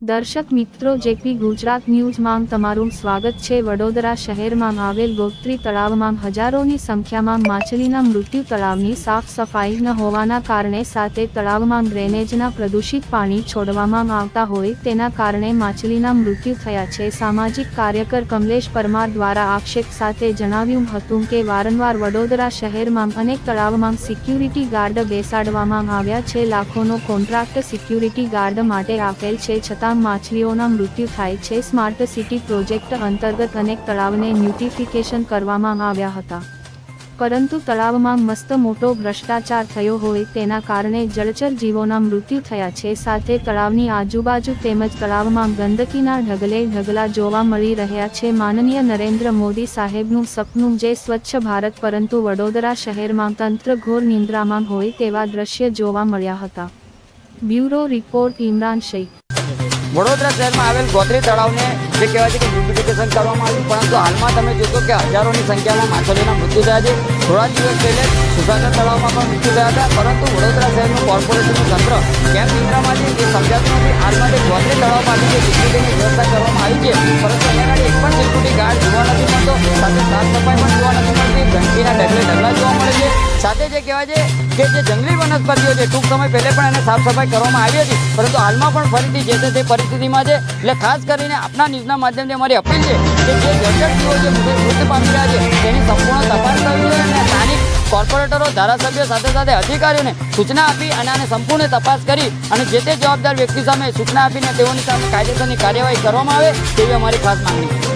દર્શક મિત્રો, જેપી ગુજરાત ન્યૂઝમાં તમારું સ્વાગત છે। વડોદરા શહેરમાં આવેલ ગોત્રી તળાવમાં હજારોની સંખ્યામાં માછલીના મૃત્યુ। તળાવની સાફ સફાઈ ન હોવાના કારણે સાથે તળાવમાં ડ્રેનેજના પ્રદૂષિત પાણી છોડવામાં આવતા હોય તેના કારણે માછલીના મૃત્યુ થયા છે। સામાજિક કાર્યકર કમલેશ પરમાર દ્વારા આક્ષેપ સાથે જણાવ્યું હતું કે વારંવાર વડોદરા શહેરમાં અનેક તળાવમાં સિક્યુરિટી ગાર્ડ બેસાડવામાં આવ્યા છે। લાખોનો કોન્ટ્રાક્ટ સિક્યુરિટી ગાર્ડ માટે આપેલ છે, છતાં માછલીઓના મૃત્યુ થાય છે। સ્માર્ટ સિટી પ્રોજેક્ટ અંતર્ગત અનેક તળાવને ન્યુટિફિકેશન કરવામાં આવ્યા હતા, પરંતુ તળાવમાં મસ્ત મોટો ભ્રષ્ટાચાર થયો હોય તેના કારણે જળચર જીવોના મૃત્યુ થયા છે। સાથે તળાવની આજુબાજુ તેમજ તળાવમાં ગંદકીના ઢગલે ઢગલા જોવા મળી રહ્યા છે। માનનીય નરેન્દ્ર મોદી સાહેબનું સપનું જે સ્વચ્છ ભારત, પરંતુ વડોદરા શહેરમાં તંત્ર ઘોર નિંદ્રામાં હોય તેવા દ્રશ્ય જોવા મળ્યા હતા। Bureau report Imran Shaikh. વડોદરા શહેરમાં આવેલ ગોત્રી તળાવને જે કહેવાય છે કે બ્યુટિફિકેશન કરવામાં આવ્યું, પરંતુ હાલમાં તમે જોશો કે હજારોની સંખ્યામાં માછલીના મૃત્યુ થયા છે। થોડા દિવસ પહેલે સુસાગર તળાવમાં પણ મૃત્યુ થયા હતા, પરંતુ વડોદરા શહેરનું કોર્પોરેશનનું તંત્ર કેમ નિંદ્રામાં છે એ સમજાતું નથી। હાલમાં જે ગોત્રી તળાવમાંથી જે સિક્યુરિટીની વ્યવસ્થા કરવામાં આવી છે, પરંતુ અહીંયા એક પણ સિક્યુરિટી ગાર્ડ જોવા નથી મળતો, સાથે સાફ સફાઈ પણ જોવા નથી મળતી, ગંદકીના ઢગલે ઢગલા જોવા મળે છે। સાથે જે કહેવાય છે કે જે જંગલી વનસ્પતિઓ છે, ટૂંક સમય પહેલે પણ એને સાફ સફાઈ કરવામાં આવી હતી, પરંતુ હાલમાં પણ ફરીથી જે છે તે પરિસ્થિતિમાં છે। એટલે ખાસ કરીને આપના ન્યૂઝના માધ્યમથી અમારી અપીલ છે કે જે જળચર જીવો જે મૃત્યુ પામી રહ્યા છે તેની સંપૂર્ણ તપાસ કરવી જોઈએ અને સ્થાનિક કોર્પોરેટરો, ધારાસભ્યો સાથે અધિકારીઓને સૂચના આપી અને આને સંપૂર્ણ તપાસ કરી અને જે તે જવાબદાર વ્યક્તિ સામે સૂચના આપીને તેઓની સામે કાયદેસરની કાર્યવાહી કરવામાં આવે તેવી અમારી ખાસ માંગણી છે।